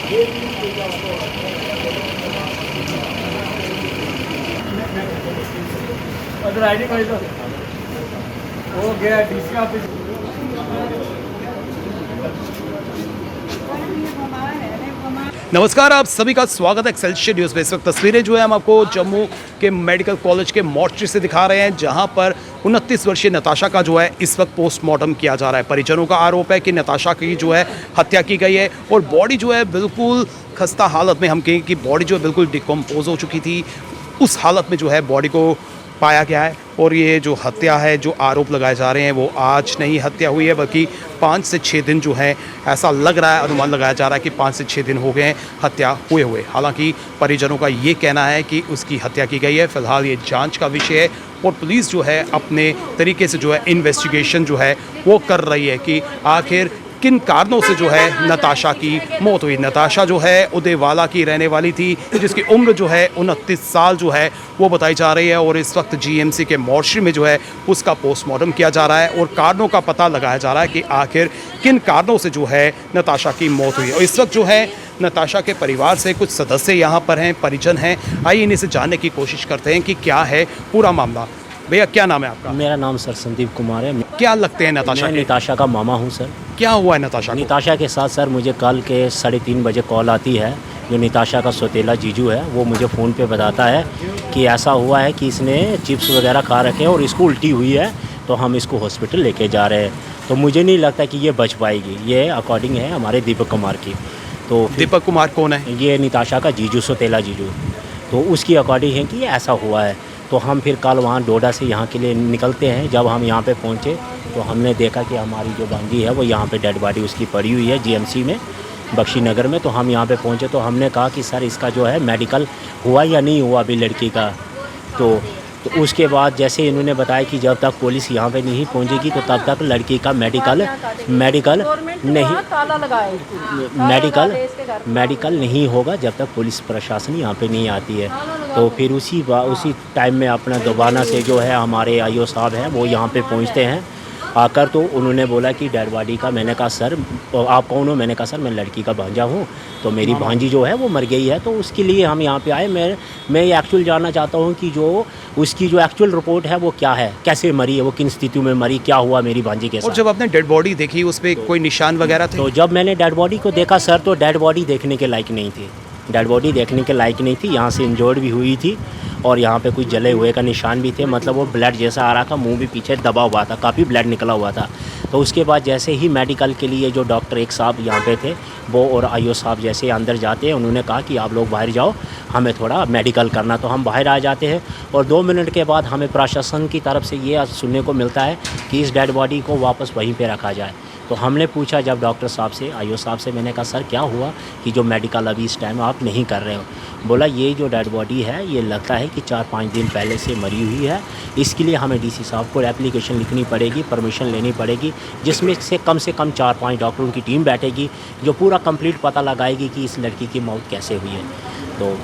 ID card हो गया DC office. नमस्कार, आप सभी का स्वागत है एक्सेलशियर न्यूज़ में। इस वक्त तस्वीरें जो है हम आपको जम्मू के मेडिकल कॉलेज के मॉर्चरी से दिखा रहे हैं, जहां पर 29 वर्षीय नताशा का जो है इस वक्त पोस्टमार्टम किया जा रहा है। परिजनों का आरोप है कि नताशा की जो है हत्या की गई है और बॉडी जो है बिल्कुल खस्ता हालत में, हम कहें कि बॉडी जो है बिल्कुल डिकम्पोज हो चुकी थी, उस हालत में जो है बॉडी को पाया गया है। और ये जो हत्या है, जो आरोप लगाए जा रहे हैं, वो आज नहीं हत्या हुई है, बल्कि 5 से 6 दिन जो है ऐसा लग रहा है, अनुमान लगाया जा रहा है कि 5 से 6 दिन हो गए हैं हत्या हुए। हालांकि परिजनों का ये कहना है कि उसकी हत्या की गई है। फिलहाल ये जांच का विषय है और पुलिस जो है अपने तरीके से जो है इन्वेस्टिगेशन जो है वो कर रही है कि आखिर किन कारणों से जो है नताशा की मौत हुई। नताशा जो है उदयवाला की रहने वाली थी, जिसकी उम्र जो है 29 साल जो है वो बताई जा रही है। और इस वक्त जीएमसी के मॉर्चरी में जो है उसका पोस्टमार्टम किया जा रहा है और कारणों का पता लगाया जा रहा है कि आखिर किन कारणों से जो है नताशा की मौत हुई। और इस वक्त जो है नताशा के परिवार से कुछ सदस्य यहाँ पर हैं, परिजन हैं। आइए इन्हीं से जानने की कोशिश करते हैं कि क्या है पूरा मामला। भैया, क्या नाम है आपका? मेरा नाम सर संदीप कुमार है। क्या लगते हैं नताशा? मैं नताशा का मामा हूँ सर। क्या हुआ है नताशा को? नताशा के साथ सर मुझे कल के 3:30 बजे कॉल आती है। जो नताशा का सौतेला जीजू है वो मुझे फ़ोन पे बताता है कि ऐसा हुआ है कि इसने चिप्स वगैरह खा रखे हैं और इसको उल्टी हुई है, तो हम इसको हॉस्पिटल लेके जा रहे हैं। तो मुझे नहीं लगता कि ये बच पाएगी। ये अकॉर्डिंग है हमारे दीपक कुमार की। तो दीपक कुमार कौन है? ये नताशा का जीजू, सौतेला जीजू। तो उसकी अकॉर्डिंग है कि ये ऐसा हुआ है। तो हम फिर कल वहाँ डोडा से यहाँ के लिए निकलते हैं। जब हम यहाँ पे पहुँचे तो हमने देखा कि हमारी जो भांजी है वो यहाँ पे डेड बॉडी उसकी पड़ी हुई है जीएमसी में, बख्शी नगर में। तो हम यहाँ पे पहुँचे तो हमने कहा कि सर इसका जो है मेडिकल हुआ या नहीं हुआ अभी लड़की का। तो उसके बाद जैसे इन्होंने बताया कि जब तक पुलिस यहाँ पे नहीं पहुँचेगी तो तब तक लड़की का मेडिकल नहीं होगा जब तक पुलिस प्रशासन यहाँ पे नहीं आती है। तो फिर उसी टाइम में अपना दोबारा से जो है हमारे आईओ साहब हैं वो यहाँ पे पहुँचते हैं। आकर तो उन्होंने बोला कि डेड बॉडी का, मैंने कहा सर आप कौन हो? मैंने कहा सर मैं लड़की का भांजा हूँ, तो मेरी भांजी जो है वो मर गई है, तो उसके लिए हम यहाँ पे आए। मैं ये एक्चुअल जानना चाहता हूँ कि जो उसकी जो एक्चुअल रिपोर्ट है वो क्या है, कैसे मरी है, वो किन स्थिति में मरी, क्या हुआ मेरी भांजी के साथ। और जब आपने डेड बॉडी देखी उस पर कोई निशान वगैरह थे? तो जब मैंने डेड बॉडी को देखा सर, तो डेड बॉडी देखने के लायक नहीं थी। डेड बॉडी देखने के लायक नहीं थी। यहाँ से इंजर्ड भी हुई थी और यहाँ पे कुछ जले हुए का निशान भी थे। मतलब वो ब्लड जैसा आ रहा था, मुंह भी पीछे दबा हुआ था, काफ़ी ब्लड निकला हुआ था। तो उसके बाद जैसे ही मेडिकल के लिए जो डॉक्टर एक साहब यहाँ पे थे वो और आईओ साहब जैसे अंदर जाते हैं, उन्होंने कहा कि आप लोग बाहर जाओ, हमें थोड़ा मेडिकल करना। तो हम बाहर आ जाते हैं और 2 मिनट के बाद हमें प्रशासन की तरफ से ये सुनने को मिलता है कि इस डेड बॉडी को वापस वहीं पर रखा जाए। तो हमने पूछा जब डॉक्टर साहब से, आईओ साहब से, मैंने कहा सर क्या हुआ कि जो मेडिकल अभी इस टाइम आप नहीं कर रहे हो? बोला ये जो डेड बॉडी है ये लगता है कि 4-5 दिन पहले से मरी हुई है, इसके लिए हमें डीसी साहब को एप्लीकेशन लिखनी पड़ेगी, परमिशन लेनी पड़ेगी, जिसमें से कम 4-5 डॉक्टरों की टीम बैठेगी जो पूरा कंप्लीट पता लगाएगी कि इस लड़की की मौत कैसे हुई है। तो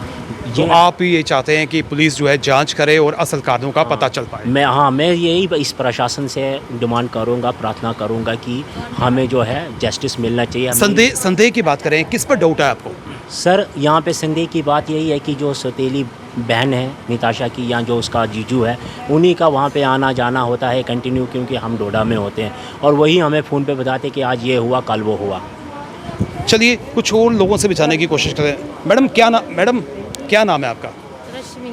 आप ये चाहते हैं कि पुलिस जो है जांच करे और असल कारणों का पता चल पाए? मैं यही इस प्रशासन से डिमांड करूंगा, प्रार्थना करूंगा कि हमें जो है जस्टिस मिलना चाहिए। संदेह की बात करें, किस पर डाउट है आपको? सर यहाँ पे संदेह की बात यही है कि जो सौतेली बहन है नताशा की या जो उसका जीजू है, उन्हीं का वहाँ पे आना जाना होता है कंटिन्यू, क्योंकि हम डोडा में होते हैं और वही हमें फ़ोन पे बताते कि आज ये हुआ, कल वो हुआ। चलिए कुछ और लोगों से भी जानने की कोशिश करें। मैडम क्या नाम है आपका? रश्मि।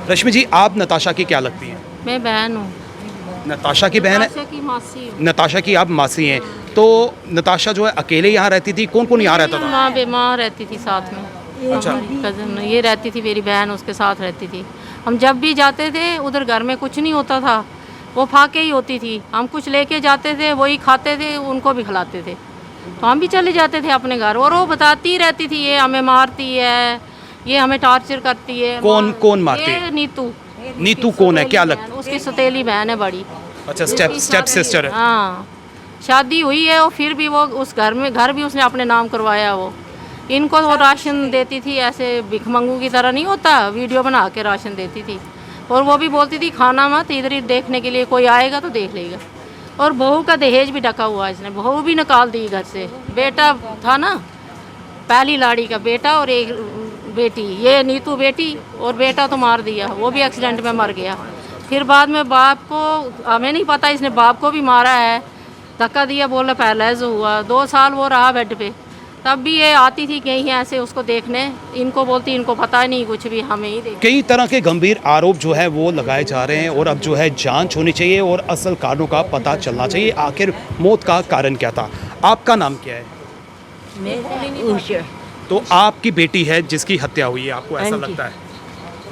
रश्मि जी, आप नताशा की क्या लगती हैं? मैं बहन हूँ। नताशा की बहन है? नताशा की मासी हूँ। नताशा की आप मासी हैं। तो नताशा जो है अकेले यहाँ रहती थी? कौन कौन यहाँ रहता था? माँ बीमार रहती थी साथ में। अच्छा। कज़न ये रहती थी, मेरी बहन उसके साथ रहती थी। हम जब भी जाते थे उधर घर में कुछ नहीं होता था, वो फाके ही होती थी। हम कुछ लेके जाते थे, वही खाते थे, उनको भी खिलाते थे। तो हम भी चले जाते थे अपने घर और वो बताती रहती थी ये हमें मारती है, ये हमें टॉर्चर करती है। कौन मारती है? ये नीतू। नीतू कौन है? क्या लगता है? उसकी सौतेली बहन है बड़ी। अच्छा, स्टेप सिस्टर है। हाँ, शादी हुई है और फिर भी वो उस घर भी उसने अपने नाम करवाया। वो इनको वो राशन देती थी, ऐसे भिखमंगू की तरह नहीं होता, वीडियो बना के राशन देती थी। और वो भी बोलती थी खाना मत, इधर ही देखने के लिए कोई आएगा तो देख लेगा। और बहू का दहेज भी ढका हुआ, इसने बहू भी निकाल दी घर से। बेटा था ना, पहली लाड़ी का बेटा और एक बेटी, ये नीतू बेटी, और बेटा तो मार दिया, वो भी एक्सीडेंट में मर गया। फिर बाद में बाप को, हमें नहीं पता इसने बाप को भी मारा है, धक्का दिया, बोला पैरालाइज हुआ। 2 साल वो रहा बेड पे। तब भी ये आती थी कहीं ऐसे उसको देखने, इनको बोलती इनको पता ही नहीं कुछ भी, हमें ही देख। कई तरह के गंभीर आरोप जो है वो लगाए जा रहे हैं और अब जो है जांच होनी चाहिए और असल कारणों का पता चलना चाहिए, आखिर मौत का कारण क्या था। आपका नाम क्या है? उषा। तो आपकी बेटी है जिसकी हत्या हुई है, आपको ऐसा हाँ जी। लगता है?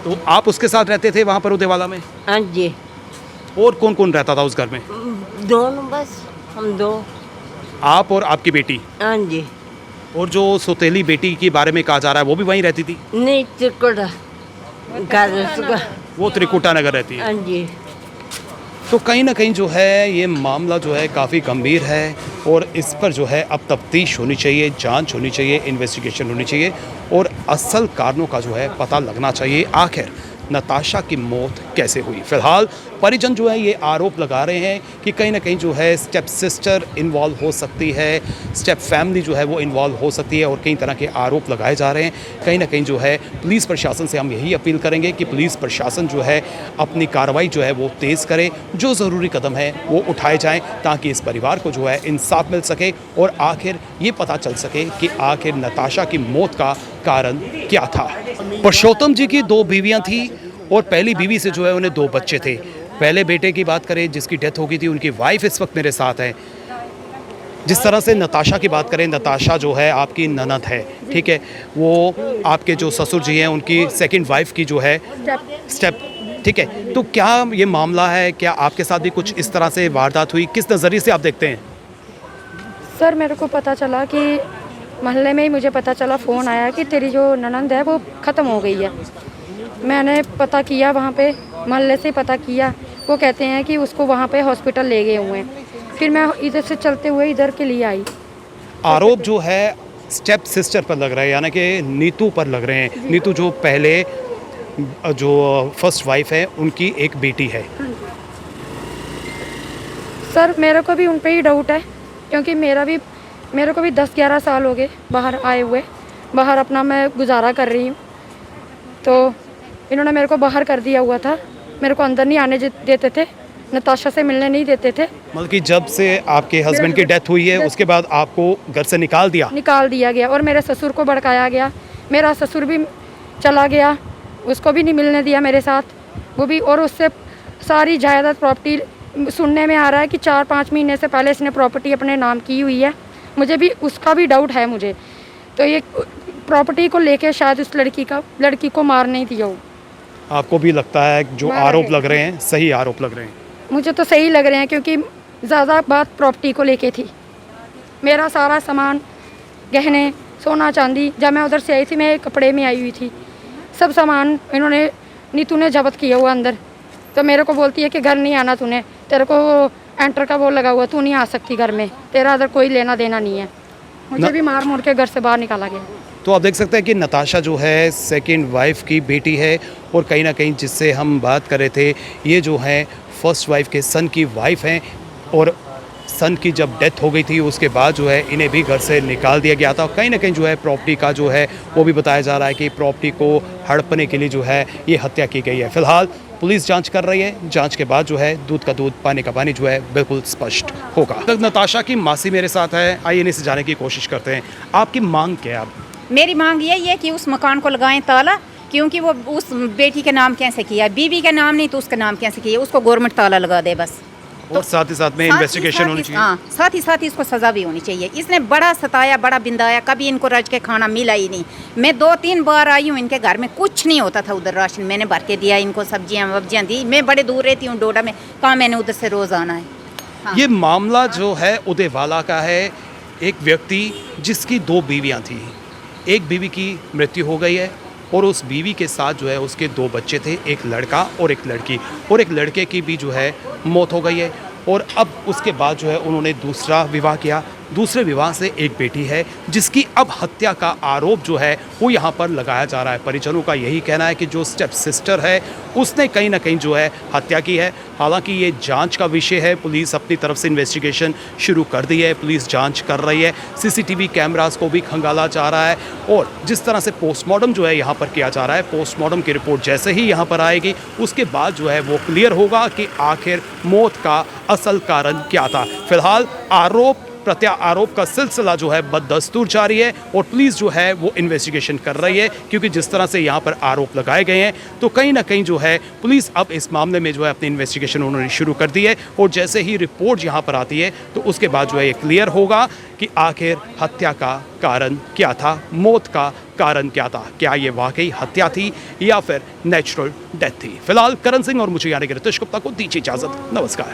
तो आप उसके साथ रहते थे वहाँ पर उदेवाला में? हाँ जी, और कौन कौन रहता था उस घर में? दोनों, बस हम 2। आप और आपकी बेटी? हाँ जी। और जो सौतेली बेटी के बारे में कहा जा रहा है वो भी वहीं रहती थी? नहीं, त्रिकुटा का। वो त्रिकुटा नगर रहती है। हाँ जी। तो कहीं ना कहीं जो है ये मामला जो है काफ़ी गंभीर है और इस पर जो है अब तफ्तीश होनी चाहिए, जांच होनी चाहिए, इन्वेस्टिगेशन होनी चाहिए और असल कारणों का जो है पता लगना चाहिए, आखिर नताशा की मौत कैसे हुई। फिलहाल परिजन जो है ये आरोप लगा रहे हैं कि कहीं ना कहीं जो है स्टेप सिस्टर इन्वॉल्व हो सकती है, स्टेप फैमिली जो है वो इन्वॉल्व हो सकती है और कई तरह के आरोप लगाए जा रहे हैं। कहीं ना कहीं जो है पुलिस प्रशासन से हम यही अपील करेंगे कि पुलिस प्रशासन जो है अपनी कार्रवाई जो है वो तेज़ करे, जो ज़रूरी कदम है वो उठाए जाएँ ताकि इस परिवार को जो है इंसाफ मिल सके और आखिर ये पता चल सके कि आखिर नताशा की मौत का कारण क्या था। पुरुषोत्तम जी की 2 बीवियाँ थी और पहली बीवी से जो है उन्हें 2 बच्चे थे। पहले बेटे की बात करें जिसकी डेथ हो गई थी, उनकी वाइफ इस वक्त मेरे साथ है। जिस तरह से नताशा की बात करें, नताशा जो है आपकी ननद है, ठीक है, वो आपके जो ससुर जी हैं उनकी सेकंड वाइफ की जो है स्टेप, ठीक है। तो क्या ये मामला है, क्या आपके साथ भी कुछ इस तरह से वारदात हुई, किस नज़रिए से आप देखते हैं? सर मेरे को पता चला कि मोहल्ले में ही मुझे पता चला, फ़ोन आया कि तेरी जो ननंद है वो ख़त्म हो गई है। मैंने पता किया, वहाँ पे मोहल्ले से पता किया, वो कहते हैं कि उसको वहाँ पे हॉस्पिटल ले गए हुए हैं। फिर मैं इधर से चलते हुए इधर के लिए आई। आरोप जो है स्टेप सिस्टर पर लग रहा है, यानी कि नीतू पर लग रहे हैं। नीतू जो पहले जो फर्स्ट वाइफ है उनकी एक बेटी है। सर मेरे को भी उन पे ही डाउट है, क्योंकि मेरे को भी 10-11 साल हो गए बाहर आए हुए, बाहर अपना मैं गुजारा कर रही हूँ। तो इन्होंने मेरे को बाहर कर दिया हुआ था, मेरे को अंदर नहीं आने देते थे, नताशा से मिलने नहीं देते थे। मतलब कि जब से आपके हस्बैंड की डेथ हुई है उसके बाद आपको घर से निकाल दिया गया और मेरे ससुर को भड़काया गया। मेरा ससुर भी चला गया, उसको भी नहीं मिलने दिया मेरे साथ, वो भी। और उससे सारी जायदाद प्रॉपर्टी सुनने में आ रहा है कि 4-5 महीने से पहले इसने प्रॉपर्टी अपने नाम की हुई है। मुझे भी उसका भी डाउट है मुझे, तो ये प्रॉपर्टी को लेके शायद उस लड़की को मार नहीं दिया हो। आपको भी लगता है जो आरोप लग रहे हैं सही आरोप लग रहे हैं? मुझे तो सही लग रहे हैं, क्योंकि ज़्यादा बात प्रॉपर्टी को लेके थी। मेरा सारा सामान, गहने, सोना चांदी, जब मैं उधर से आई थी मैं कपड़े में आई हुई थी, सब सामान इन्होंने, नीतू ने जब्त किया हुआ अंदर। तो मेरे को बोलती है कि घर नहीं आना तूने, तेरे को एंटर का वो लगा हुआ, तू नहीं आ सकती घर में, तेरा उधर कोई लेना देना नहीं है। मुझे भी मार मोड़ के घर से बाहर निकाला गया। तो आप देख सकते हैं कि नताशा जो है सेकंड वाइफ की बेटी है और कहीं ना कहीं जिससे हम बात कर रहे थे ये जो है फर्स्ट वाइफ के सन की वाइफ हैं और सन की जब डेथ हो गई थी उसके बाद जो है इन्हें भी घर से निकाल दिया गया था। कहीं ना कहीं जो है प्रॉपर्टी का जो है वो भी बताया जा रहा है कि प्रॉपर्टी को हड़पने के लिए जो है ये हत्या की गई है। फिलहाल पुलिस जांच कर रही है, जांच के बाद जो है दूध का दूध पानी का पानी जो है बिल्कुल स्पष्ट होगा। नताशा की मासी मेरे साथ है, आइए इन्हें से जाने की कोशिश करते हैं। आपकी मांग क्या है? मेरी मांग यही है कि उस मकान को लगाएं ताला, क्योंकि वो उस बेटी के नाम कैसे किया, बीवी के नाम नहीं तो उसका नाम कैसे किया, उसको गवर्नमेंट ताला लगा दे बस। और साथ ही साथ में इन्वेस्टिगेशन होनी चाहिए। हाँ, साथ ही इसको सज़ा भी होनी चाहिए। इसने बड़ा सताया, बड़ा बिंदाया, कभी इनको रज के खाना मिला ही नहीं। मैं 2-3 बार आई हूँ इनके घर में, कुछ नहीं होता था उधर, राशन मैंने भर के दिया इनको, सब्जियाँ वब्जियाँ दी। मैं बड़े दूर रहती हूँ डोडा में, कहाँ मैंने उधर से रोज़ आना है। हाँ। ये मामला जो है उदेवाला का है। एक व्यक्ति जिसकी 2 बीवियाँ थी, एक बीवी की मृत्यु हो गई है और उस बीवी के साथ जो है उसके 2 बच्चे थे, एक लड़का और एक लड़की, और एक लड़के की भी जो है मौत हो गई है। और अब उसके बाद जो है उन्होंने दूसरा विवाह किया दूसरे विवाह से एक बेटी है जिसकी अब हत्या का आरोप जो है वो यहाँ पर लगाया जा रहा है। परिजनों का यही कहना है कि जो स्टेप सिस्टर है उसने कहीं ना कहीं जो है हत्या की है। हालांकि ये जांच का विषय है, पुलिस अपनी तरफ से इन्वेस्टिगेशन शुरू कर दी है, पुलिस जांच कर रही है, सीसीटीवी कैमरास को भी खंगाला जा रहा है और जिस तरह से पोस्टमार्टम जो है यहाँ पर किया जा रहा है, पोस्टमार्टम की रिपोर्ट जैसे ही यहाँ पर आएगी उसके बाद जो है वो क्लियर होगा कि आखिर मौत का असल कारण क्या था। फिलहाल आरोप प्रत्यारोप का सिलसिला जो है बदस्तूर जारी है और पुलिस जो है वो इन्वेस्टिगेशन कर रही है, क्योंकि जिस तरह से यहाँ पर आरोप लगाए गए हैं तो कहीं ना कहीं जो है पुलिस अब इस मामले में जो है अपनी इन्वेस्टिगेशन उन्होंने शुरू कर दी है और जैसे ही रिपोर्ट यहाँ पर आती है तो उसके बाद जो है ये क्लियर होगा कि आखिर हत्या का कारण क्या था, मौत का कारण क्या था, क्या ये वाकई हत्या थी या फिर नेचुरल डेथ थी। फिलहाल करण सिंह और मुझे यानी कि रितेश गुप्ता को दीजिए इजाजत। नमस्कार।